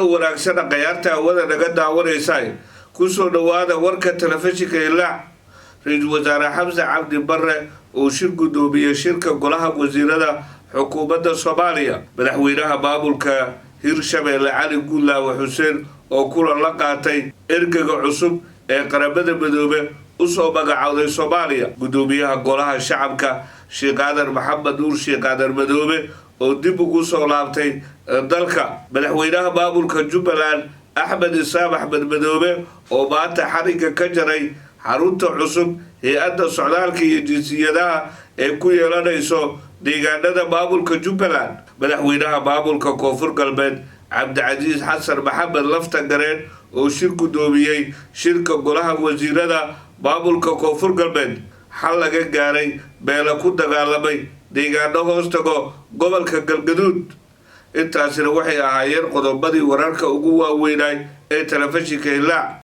wanaagsan qayaarta wada naga daawanaysaa ku soo dhawaada warka telefishinka ilaa Ra'iisul Wasaare Xamse Cabdi Barre oo shir gudoomiye shirka golaha wasiirada xukuumadda Soomaaliya madaxweynaha maamulka Hirshabelle Cali Guulaawe Xuseen oo kulan la qaatay ergaga cusub ee qaramada midoobe u soo magacaaday Soomaaliya gudoomiyaha golaha shacabka Sheekh Aadan Maxamed Nuur Sheekh Aadan Madoobe oo dib ugu soo laabtay dalka madaxweynaha maamulka Jubbaland Axmed Isaaq Axmed Madoobe oo maanta xariga ka jaray xarunta cusub hay'adda socdaalka iyo jinsiyadaha ee ku yeelanayso deegaanada maamulka Jubbaland madaxweynaha maamulka Koonfur Galbeed Cabdicasiis Xasan Maxamed Lafta Gareen oo shir gudoomiyay shirka golaha wasiirada maamulka Koonfur Galbeed xal laga gaaray beela ku dagaalamay deegaano hoostago gobolka Galgaduud intaasina waxay ahaayeen qodobadii wararka ugu waaweynay ee telefishinka ilaa